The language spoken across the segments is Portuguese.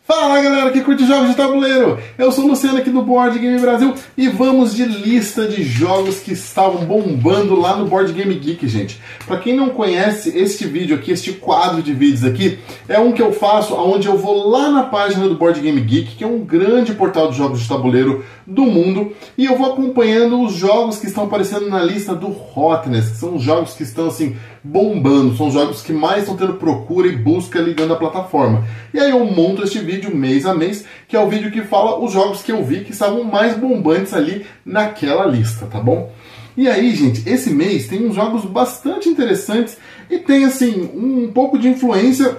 Fala galera que curte jogos de tabuleiro, eu sou o Luciano aqui do Board Game Brasil e vamos de lista de jogos que estavam bombando lá no Board Game Geek, gente. Para quem não conhece, este vídeo aqui, este quadro de vídeos aqui, é um que eu faço onde eu vou lá na página do Board Game Geek, que é um grande portal de jogos de tabuleiro do mundo, e eu vou acompanhando os jogos que estão aparecendo na lista do Hotness, que são os jogos que estão assim bombando, são os jogos que mais estão tendo procura e busca ligando a plataforma. E aí eu monto este vídeo mês a mês, que é o vídeo que fala os jogos que eu vi que estavam mais bombantes ali naquela lista, tá bom? E aí, gente, esse mês tem uns jogos bastante interessantes e tem, assim, um pouco de influência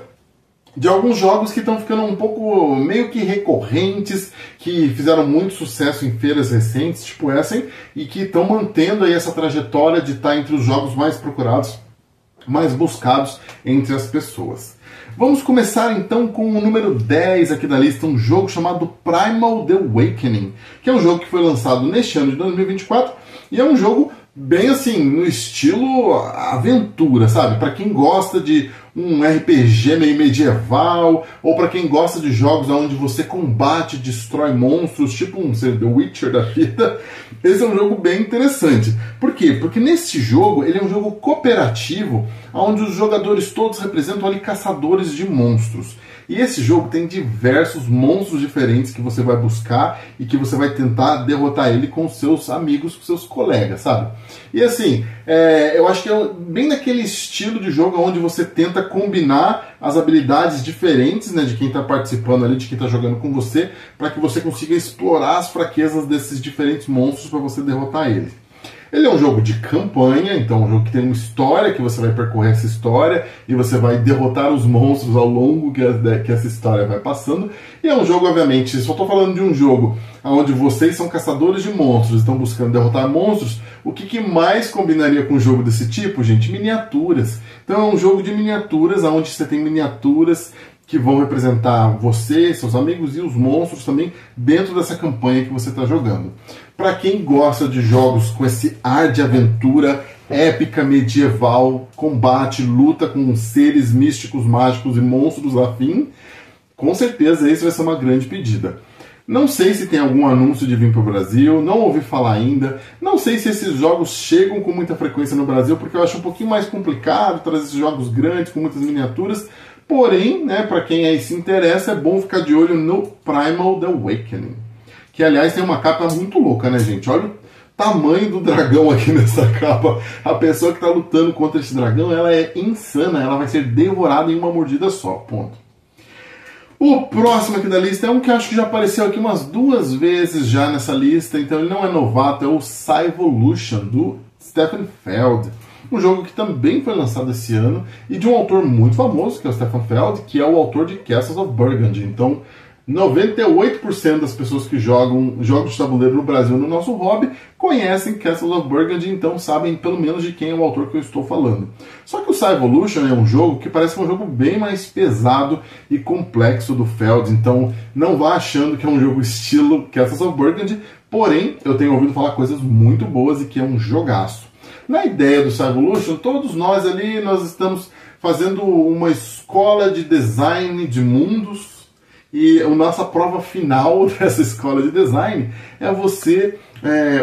de alguns jogos que estão ficando um pouco meio que recorrentes, que fizeram muito sucesso em feiras recentes, tipo essa, hein? E que estão mantendo aí essa trajetória de estar entre os jogos mais procurados, mais buscados entre as pessoas. Vamos começar então com o número 10 aqui da lista, um jogo chamado Primal The Awakening, que é um jogo que foi lançado neste ano de 2024 e é um jogo bem assim, no estilo aventura, sabe? Para quem gosta de um RPG meio medieval, ou para quem gosta de jogos onde você combate, destrói monstros, tipo um The Witcher da vida, esse é um jogo bem interessante. Por quê? Porque nesse jogo, ele é um jogo cooperativo, onde os jogadores todos representam ali caçadores de monstros. E esse jogo tem diversos monstros diferentes que você vai buscar e que você vai tentar derrotar ele com seus amigos, com seus colegas, sabe? E assim, eu acho que é bem naquele estilo de jogo onde você tenta combinar as habilidades diferentes, né, de quem está participando ali, de quem está jogando com você, para que você consiga explorar as fraquezas desses diferentes monstros para você derrotar ele. Ele é um jogo de campanha, então é um jogo que tem uma história, que você vai percorrer essa história e você vai derrotar os monstros ao longo que essa história vai passando. E é um jogo, obviamente, só estou falando de um jogo onde vocês são caçadores de monstros, estão buscando derrotar monstros. O que mais combinaria com um jogo desse tipo, gente? Miniaturas. Então é um jogo de miniaturas, onde você tem miniaturas que vão representar você, seus amigos e os monstros também dentro dessa campanha que você está jogando. Para quem gosta de jogos com esse ar de aventura épica, medieval, combate, luta com seres místicos, mágicos e monstros afim, com certeza esse vai ser uma grande pedida. Não sei se tem algum anúncio de vir para o Brasil, não ouvi falar ainda. Não sei se esses jogos chegam com muita frequência no Brasil, porque eu acho um pouquinho mais complicado trazer esses jogos grandes, com muitas miniaturas. Porém, né, para quem aí se interessa, é bom ficar de olho no Primal The Awakening. Que, aliás, tem uma capa muito louca, né, gente? Olha o tamanho do dragão aqui nessa capa. A pessoa que está lutando contra esse dragão, ela é insana. Ela vai ser devorada em uma mordida só. Ponto. O próximo aqui da lista é um que eu acho que já apareceu aqui umas 2 vezes já nessa lista. Então ele não é novato, é o Cyvolution, do Stefan Feld. Um jogo que também foi lançado esse ano e de um autor muito famoso, que é o Stefan Feld, que é o autor de Castles of Burgundy. Então, 98% das pessoas que jogam jogos de tabuleiro no Brasil no nosso hobby conhecem Castles of Burgundy, então sabem pelo menos de quem é o autor que eu estou falando. Só que o Cyvolution é um jogo que parece um jogo bem mais pesado e complexo do Feld, então não vá achando que é um jogo estilo Castles of Burgundy, porém eu tenho ouvido falar coisas muito boas e que é um jogaço. Na ideia do Cyvolution, todos nós ali, nós estamos fazendo uma escola de design de mundos e a nossa prova final dessa escola de design é você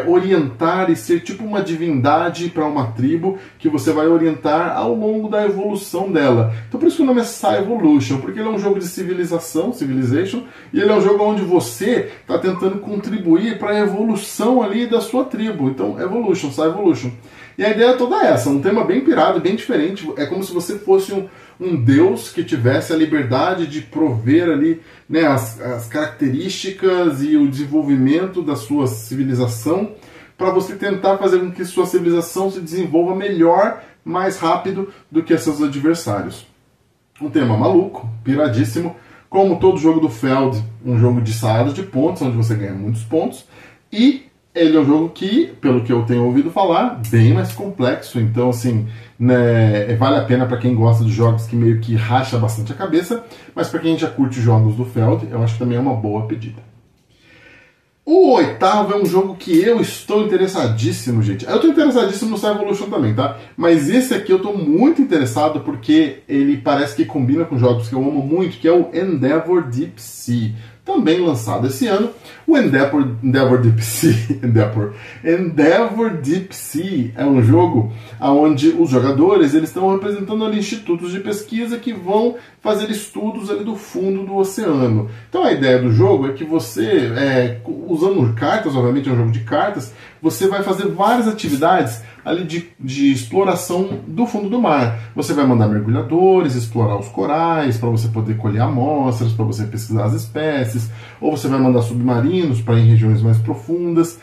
orientar e ser tipo uma divindade para uma tribo que você vai orientar ao longo da evolução dela. Então por isso que o nome é Cyvolution, porque ele é um jogo de Civilization, e ele é um jogo onde você está tentando contribuir para a evolução ali da sua tribo. Então Evolution, Cyvolution. E a ideia toda é essa, um tema bem pirado, bem diferente. É como se você fosse um deus que tivesse a liberdade de prover ali, né, as características e o desenvolvimento da sua civilização para você tentar fazer com que sua civilização se desenvolva melhor, mais rápido do que seus adversários. Um tema maluco, piradíssimo, como todo jogo do Feld, um jogo de saladas de pontos, onde você ganha muitos pontos, e ele é um jogo que, pelo que eu tenho ouvido falar, bem mais complexo. Então, assim, né, vale a pena para quem gosta de jogos que meio que racha bastante a cabeça, mas para quem já curte jogos do Feld, eu acho que também é uma boa pedida. O oitavo é um jogo que eu estou interessadíssimo, gente. Eu estou interessadíssimo no Star Evolution também, tá? Mas esse aqui eu estou muito interessado porque ele parece que combina com jogos que eu amo muito, que é o Endeavor Deep Sea. Também lançado esse ano, o Endeavor Deep Sea, Endeavor Deep Sea é um jogo onde os jogadores eles estão representando ali institutos de pesquisa que vão fazer estudos ali do fundo do oceano. Então a ideia do jogo é que você, usando cartas, obviamente é um jogo de cartas, você vai fazer várias atividades ali de exploração do fundo do mar. Você vai mandar mergulhadores explorar os corais para você poder colher amostras, para você pesquisar as espécies, ou você vai mandar submarinos para ir em regiões mais profundas.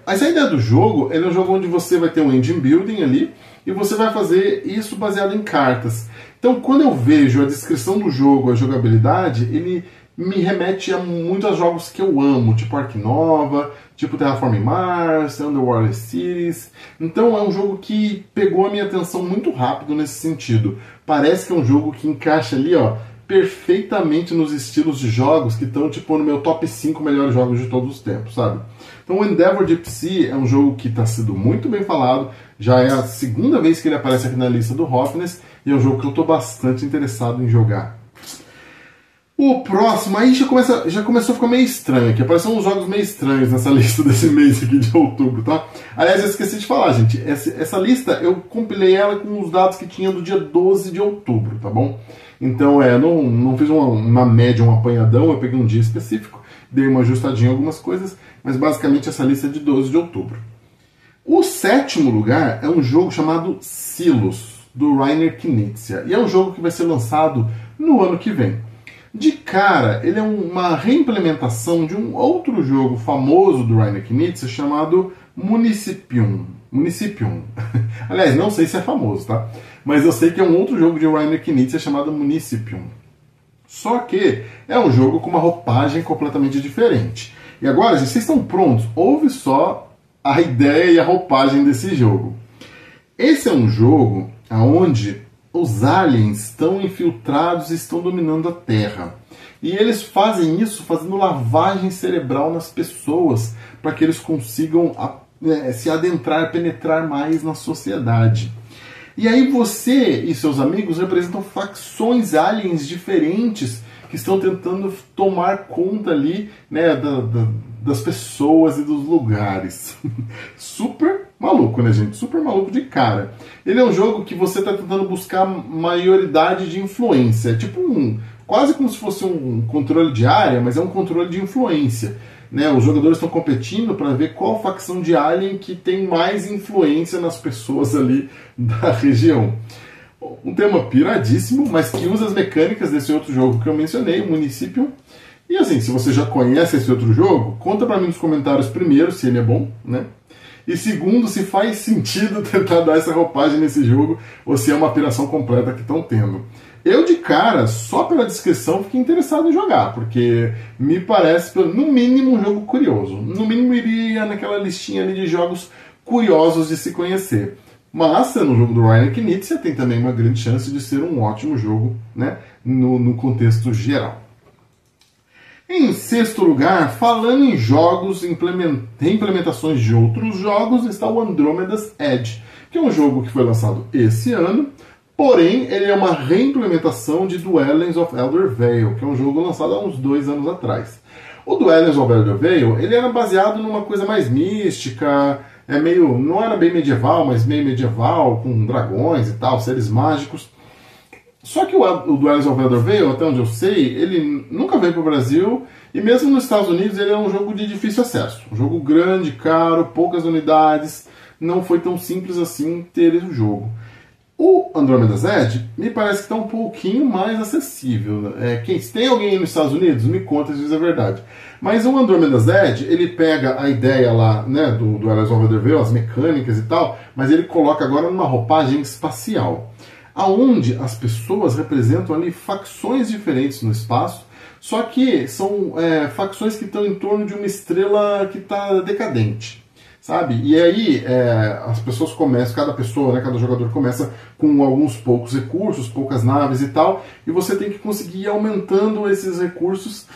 Mas a ideia do jogo, ele é um jogo onde você vai ter um engine building ali e você vai fazer isso baseado em cartas. Então, quando eu vejo a descrição do jogo, a jogabilidade, ele me remete a muitos jogos que eu amo, tipo Ark Nova, tipo Terraforming Mars, Underwater Cities. Então é um jogo que pegou a minha atenção muito rápido nesse sentido. Parece que é um jogo que encaixa ali, ó, perfeitamente nos estilos de jogos que estão tipo no meu top 5 melhores jogos de todos os tempos, sabe? Então o Endeavor Deep Sea é um jogo que está sendo muito bem falado, já é a segunda vez que ele aparece aqui na lista do Hotness, e é um jogo que eu estou bastante interessado em jogar. O próximo, aí já começou a ficar meio estranho aqui. Apareceram uns jogos meio estranhos nessa lista desse mês aqui de outubro, tá? Aliás, eu esqueci de falar, gente. Essa lista, eu compilei ela com os dados que tinha do dia 12 de outubro, tá bom? Então, não fiz uma média, um apanhadão, eu peguei um dia específico, dei uma ajustadinha em algumas coisas, mas basicamente essa lista é de 12 de outubro. O sétimo lugar é um jogo chamado Silos, do Reiner Knizia. E é um jogo que vai ser lançado no ano que vem. De cara, ele é uma reimplementação de um outro jogo famoso do Reiner Knizia chamado Municipium. Aliás, não sei se é famoso, tá? Mas eu sei que é um outro jogo de Reiner Knizia chamado Municipium. Só que é um jogo com uma roupagem completamente diferente. E agora, gente, vocês estão prontos? Ouve só a ideia e a roupagem desse jogo. Esse é um jogo onde os aliens estão infiltrados e estão dominando a Terra. E eles fazem isso fazendo lavagem cerebral nas pessoas para que eles consigam se adentrar, penetrar mais na sociedade. E aí você e seus amigos representam facções aliens diferentes que estão tentando tomar conta ali, né, das pessoas e dos lugares. Super maluco, né, gente? Super maluco de cara. Ele é um jogo que você está tentando buscar maioridade de influência. É tipo quase como se fosse um controle de área, mas é um controle de influência. Né? Os jogadores estão competindo para ver qual facção de alien que tem mais influência nas pessoas ali da região. Um tema piradíssimo, mas que usa as mecânicas desse outro jogo que eu mencionei, o Município. E assim, se você já conhece esse outro jogo, conta para mim nos comentários primeiro se ele é bom, né? E segundo, se faz sentido tentar dar essa roupagem nesse jogo ou se é uma piração completa que estão tendo. Eu, de cara, só pela descrição, fiquei interessado em jogar, porque me parece, no mínimo, um jogo curioso. No mínimo, iria naquela listinha ali de jogos curiosos de se conhecer. Mas, sendo um jogo do Reiner Knizia, tem também uma grande chance de ser um ótimo jogo, né, no contexto geral. Em sexto lugar, falando em jogos, implementações de outros jogos, está o Andromeda's Edge, que é um jogo que foi lançado esse ano, porém ele é uma reimplementação de Dwellings of Eldervale, que é um jogo lançado há uns 2 anos atrás. O Dwellings of Eldervale, ele era baseado numa coisa mais mística, não era bem medieval, mas meio medieval, com dragões e tal, seres mágicos. Só que o Dwellings of Eldervale, até onde eu sei, ele nunca veio para o Brasil, e mesmo nos Estados Unidos ele é um jogo de difícil acesso. Um jogo grande, caro, poucas unidades, não foi tão simples assim ter o jogo. O Andromeda's Edge me parece que está um pouquinho mais acessível. Se tem alguém aí nos Estados Unidos, me conta se isso é verdade. Mas o Andromeda's Edge, ele pega a ideia lá, né, do Dwellings of Eldervale, as mecânicas e tal, mas ele coloca agora numa roupagem espacial, aonde as pessoas representam ali facções diferentes no espaço, só que são facções que estão em torno de uma estrela que está decadente, sabe? E aí as pessoas começam, cada pessoa, né, cada jogador começa com alguns poucos recursos, poucas naves e tal, e você tem que conseguir ir aumentando esses recursos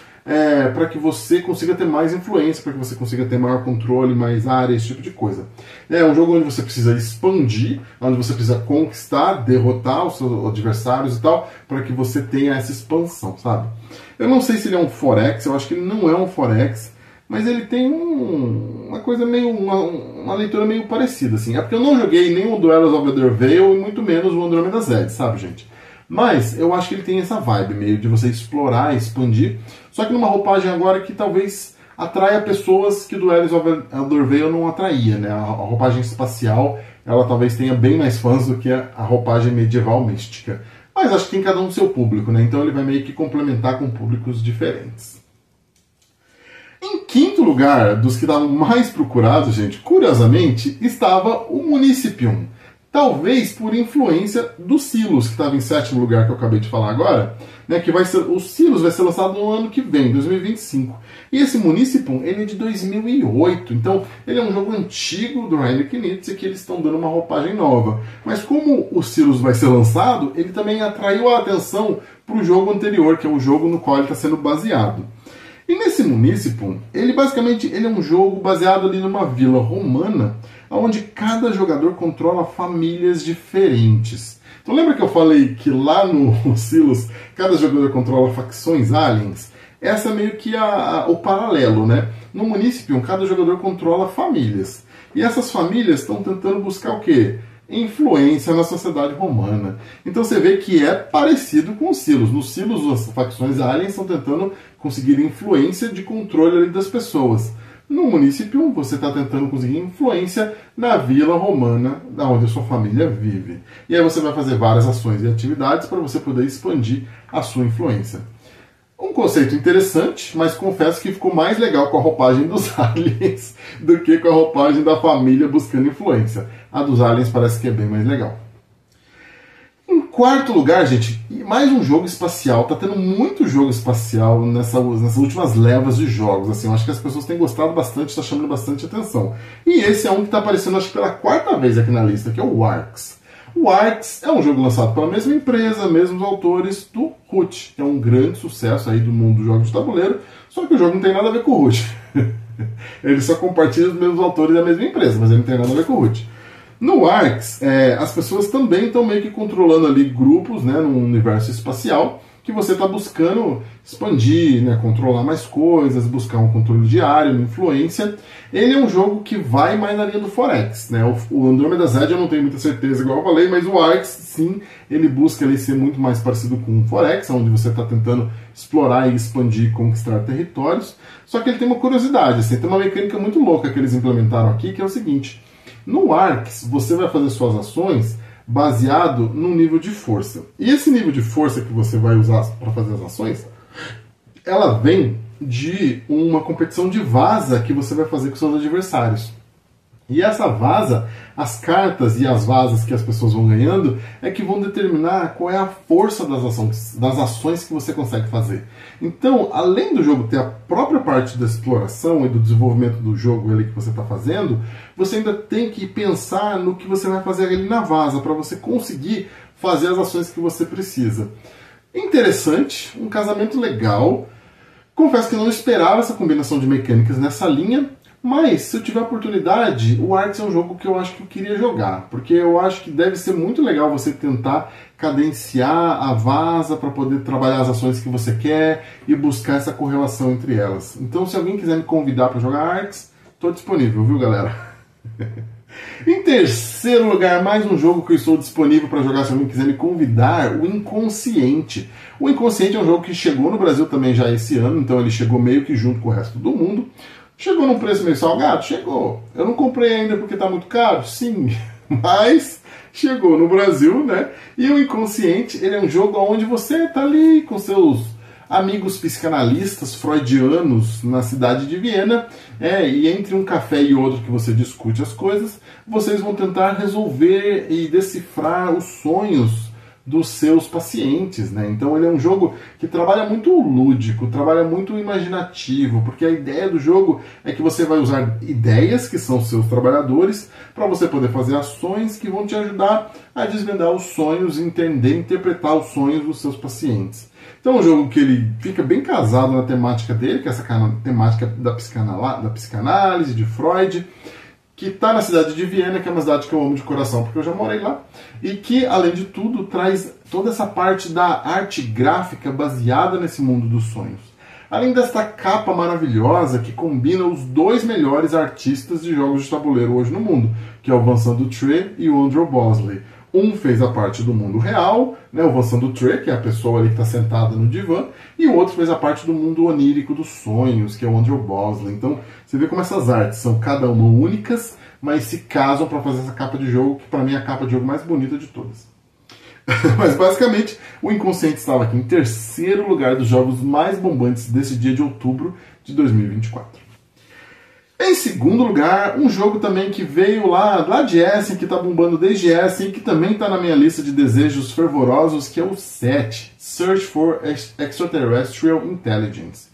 para que você consiga ter mais influência, para que você consiga ter maior controle, mais área, esse tipo de coisa. É um jogo onde você precisa expandir, onde você precisa conquistar, derrotar os seus adversários e tal, para que você tenha essa expansão, sabe? Eu não sei se ele é um Forex, eu acho que ele não é um Forex, mas ele tem uma coisa meio, uma leitura meio parecida, assim. É porque eu não joguei nem o Duels of Eldervale e muito menos o Andromeda's Edge, sabe, gente? Mas eu acho que ele tem essa vibe meio de você explorar, expandir, só que numa roupagem agora que talvez atraia pessoas que o Duels of Eldervale não atraía, né? A roupagem espacial, ela talvez tenha bem mais fãs do que a roupagem medieval mística. Mas acho que tem cada um do seu público, né? Então ele vai meio que complementar com públicos diferentes. Em quinto lugar, dos que estavam mais procurados, gente, curiosamente, estava o Municipium. Talvez por influência do Silos, que estava em sétimo lugar, que eu acabei de falar agora, né, que vai ser, o Silos vai ser lançado no ano que vem, 2025. E esse Municipium, ele é de 2008, então ele é um jogo antigo do Heinrich Nietzsche, que eles estão dando uma roupagem nova. Mas como o Silos vai ser lançado, ele também atraiu a atenção para o jogo anterior, que é o jogo no qual ele está sendo baseado. E nesse Municipium, ele basicamente é um jogo baseado ali numa vila romana, onde cada jogador controla famílias diferentes. Então lembra que eu falei que lá no Silos, cada jogador controla facções aliens? Essa é meio que o paralelo, né? No Municipium, cada jogador controla famílias. E essas famílias estão tentando buscar o quê? Influência na sociedade romana. Então você vê que é parecido com os Silos. Nos Silos, as facções aliens estão tentando conseguir influência de controle ali das pessoas. No Municipium, você está tentando conseguir influência na vila romana, onde a sua família vive. E aí você vai fazer várias ações e atividades para você poder expandir a sua influência. Um conceito interessante, mas confesso que ficou mais legal com a roupagem dos aliens do que com a roupagem da família buscando influência. A dos aliens parece que é bem mais legal. Em quarto lugar, gente, mais um jogo espacial. Tá tendo muito jogo espacial nessas últimas levas de jogos. Assim, eu acho que as pessoas têm gostado bastante, está chamando bastante atenção. E esse é um que está aparecendo, acho que pela quarta vez aqui na lista, que é o Arx. O Arx é um jogo lançado pela mesma empresa, mesmos autores do Root, que é um grande sucesso aí do mundo dos jogos de tabuleiro, só que o jogo não tem nada a ver com o Root. Ele só compartilha os mesmos autores da mesma empresa, mas ele não tem nada a ver com o Root. No Arx, as pessoas também estão meio que controlando ali grupos, né, num universo espacial, que você está buscando expandir, né, controlar mais coisas, buscar um controle diário, uma influência. Ele é um jogo que vai mais na linha do Forex, né? O Andromeda's Edge eu não tenho muita certeza, igual eu falei, mas o Arx, sim, ele busca ali ser muito mais parecido com o Forex, onde você está tentando explorar e expandir e conquistar territórios. Só que ele tem uma curiosidade, assim, tem uma mecânica muito louca que eles implementaram aqui, que é o seguinte: no Arx, você vai fazer suas ações baseado no nível de força. E esse nível de força que você vai usar para fazer as ações, ela vem de uma competição de vaza que você vai fazer com seus adversários. E essa vaza, as cartas e as vazas que as pessoas vão ganhando, é que vão determinar qual é a força das ações que você consegue fazer. Então, além do jogo ter a própria parte da exploração e do desenvolvimento do jogo ali que você está fazendo, você ainda tem que pensar no que você vai fazer ali na vaza, para você conseguir fazer as ações que você precisa. Interessante, um casamento legal. Confesso que eu não esperava essa combinação de mecânicas nessa linha, mas se eu tiver oportunidade, o Arx é um jogo que eu acho que eu queria jogar, porque eu acho que deve ser muito legal você tentar cadenciar a vaza para poder trabalhar as ações que você quer e buscar essa correlação entre elas. Então, se alguém quiser me convidar para jogar Arx, estou disponível, viu, galera? Em terceiro lugar, mais um jogo que eu estou disponível para jogar se alguém quiser me convidar, o Inconsciente. O Inconsciente é um jogo que chegou no Brasil também já esse ano, então ele chegou meio que junto com o resto do mundo. Chegou num preço meio salgado? Chegou. Eu não comprei ainda porque está muito caro? Sim. Mas chegou no Brasil, né? E o Inconsciente, ele é um jogo onde você está ali com seus amigos psicanalistas freudianos na cidade de Viena, e entre um café e outro que você discute as coisas, vocês vão tentar resolver e decifrar os sonhos dos seus pacientes, né? Então ele é um jogo que trabalha muito lúdico, trabalha muito imaginativo, porque a ideia do jogo é que você vai usar ideias, que são seus trabalhadores, para você poder fazer ações que vão te ajudar a desvendar os sonhos, entender, interpretar os sonhos dos seus pacientes. Então é um jogo que ele fica bem casado na temática dele, que é essa temática da psicanálise, de Freud, que está na cidade de Viena, que é uma cidade que eu amo de coração, porque eu já morei lá, e que, além de tudo, traz toda essa parte da arte gráfica baseada nesse mundo dos sonhos. Além desta capa maravilhosa que combina os dois melhores artistas de jogos de tabuleiro hoje no mundo, que é o Vincent Dutrait e o Andrew Bosley. Um fez a parte do mundo real, né, o Vincent Dutrait, que é a pessoa ali que está sentada no divã, e o outro fez a parte do mundo onírico dos sonhos, que é o Andrew Bosley. Então, você vê como essas artes são cada uma únicas, mas se casam para fazer essa capa de jogo, que para mim é a capa de jogo mais bonita de todas. Mas, basicamente, o Inconsciente estava aqui em terceiro lugar dos jogos mais bombantes desse dia de outubro de 2024. Em segundo lugar, um jogo também que veio lá de Essen, que está bombando desde Essen, e que também está na minha lista de desejos fervorosos, que é o 7, Search for Extraterrestrial Intelligence.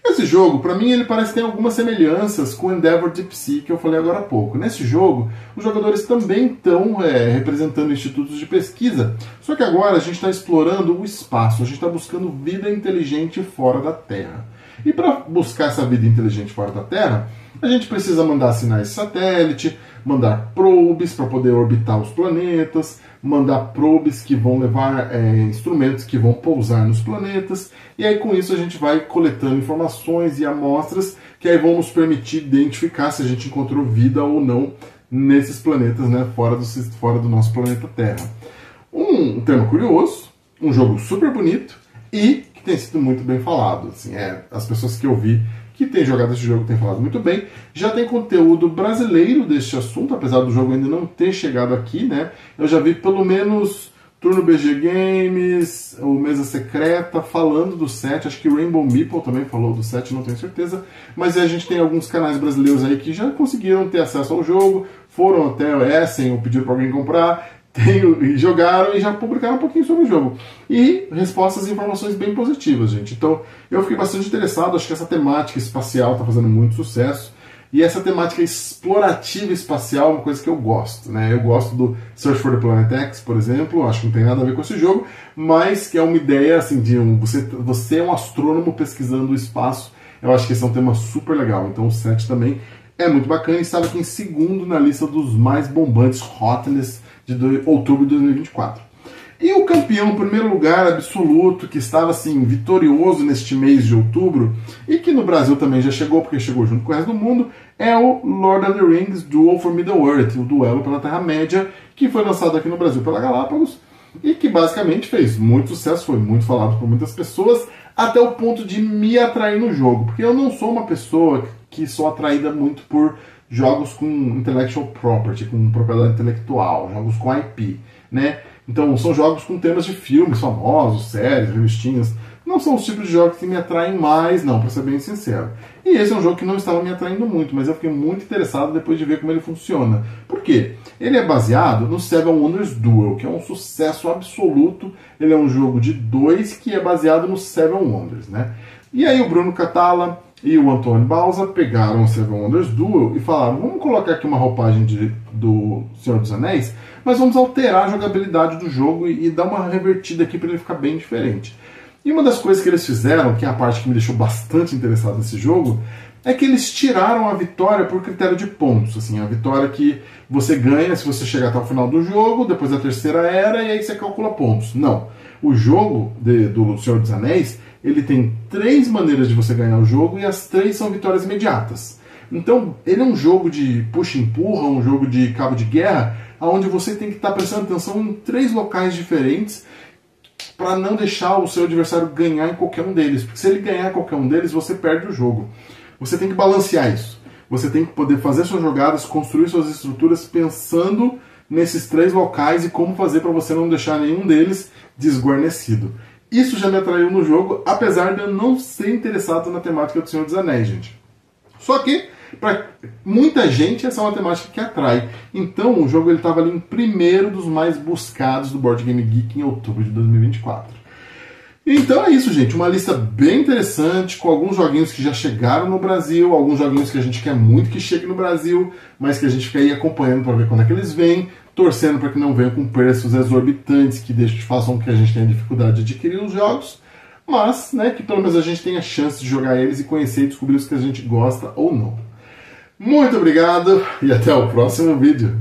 Esse jogo, para mim, ele parece ter algumas semelhanças com o Endeavor Deep Sea, que eu falei agora há pouco. Nesse jogo, os jogadores também estão representando institutos de pesquisa, só que agora a gente está explorando o espaço, a gente está buscando vida inteligente fora da Terra. E para buscar essa vida inteligente fora da Terra, a gente precisa mandar sinais de satélite, mandar probes para poder orbitar os planetas, mandar probes que vão levar instrumentos que vão pousar nos planetas, e aí com isso a gente vai coletando informações e amostras que aí vão nos permitir identificar se a gente encontrou vida ou não nesses planetas, né, fora do nosso planeta Terra. Um tema curioso, um jogo super bonito e que tem sido muito bem falado. Assim, as pessoas que eu vi que tem jogado esse jogo tem falado muito bem. Já tem conteúdo brasileiro deste assunto, apesar do jogo ainda não ter chegado aqui, né? Eu já vi pelo menos Turno BG Games, o Mesa Secreta falando do 7, acho que Rainbow Meeple também falou do 7, não tenho certeza, mas a gente tem alguns canais brasileiros aí que já conseguiram ter acesso ao jogo, foram até o Essen ou pediram para alguém comprar, jogaram e já publicaram um pouquinho sobre o jogo. E respostas e informações bem positivas, gente. Então, eu fiquei bastante interessado, acho que essa temática espacial está fazendo muito sucesso. E essa temática explorativa espacial é uma coisa que eu gosto, né? Eu gosto do Search for the Planet X, por exemplo, acho que não tem nada a ver com esse jogo, mas que é uma ideia, assim, de você é um astrônomo pesquisando o espaço. Eu acho que esse é um tema super legal. Então, o 7 também é muito bacana e estava aqui em segundo na lista dos mais bombantes hotness de outubro de 2024. E o campeão, em primeiro lugar absoluto, que estava assim, vitorioso neste mês de outubro, e que no Brasil também já chegou, porque chegou junto com o resto do mundo, é o Lord of the Rings Duel for Middle-earth, o Duelo pela Terra-média, que foi lançado aqui no Brasil pela Galápagos, e que basicamente fez muito sucesso, foi muito falado por muitas pessoas, até o ponto de me atrair no jogo, porque eu não sou uma pessoa que sou atraída muito por jogos com intellectual property, com propriedade intelectual, jogos com IP, né? Então são jogos com temas de filmes famosos, séries, revistinhas. Não são os tipos de jogos que me atraem mais, não, para ser bem sincero. E esse é um jogo que não estava me atraindo muito, mas eu fiquei muito interessado depois de ver como ele funciona. Por quê? Ele é baseado no Seven Wonders Duel, que é um sucesso absoluto. Ele é um jogo de 2 que é baseado no Seven Wonders, né? E aí o Bruno Catala e o Antônio Bauza pegaram o Seven Wonders Duel e falaram, vamos colocar aqui uma roupagem do Senhor dos Anéis, mas vamos alterar a jogabilidade do jogo e dar uma revertida aqui para ele ficar bem diferente. E uma das coisas que eles fizeram, que é a parte que me deixou bastante interessado nesse jogo, é que eles tiraram a vitória por critério de pontos. Assim, a vitória que você ganha se você chegar até o final do jogo, depois da terceira era, e aí você calcula pontos. Não. O jogo do Senhor dos Anéis, ele tem 3 maneiras de você ganhar o jogo e as 3 são vitórias imediatas. Então, ele é um jogo de puxa-empurra, um jogo de cabo de guerra, onde você tem que estar prestando atenção em 3 locais diferentes para não deixar o seu adversário ganhar em qualquer um deles. Porque se ele ganhar em qualquer um deles, você perde o jogo. Você tem que balancear isso. Você tem que poder fazer suas jogadas, construir suas estruturas pensando nesses 3 locais e como fazer para você não deixar nenhum deles desguarnecido. Isso já me atraiu no jogo, apesar de eu não ser interessado na temática do Senhor dos Anéis, gente. Só que, para muita gente, essa é uma temática que atrai. Então, o jogo estava ali em primeiro dos mais buscados do Board Game Geek em outubro de 2024. Então é isso, gente. Uma lista bem interessante, com alguns joguinhos que já chegaram no Brasil, alguns joguinhos que a gente quer muito que chegue no Brasil, mas que a gente fica aí acompanhando para ver quando é que eles vêm, torcendo para que não venham com preços exorbitantes que façam com que a gente tenha dificuldade de adquirir os jogos. mas, né, que pelo menos a gente tenha chance de jogar eles e conhecer e descobrir os que a gente gosta ou não. Muito obrigado e até o próximo vídeo.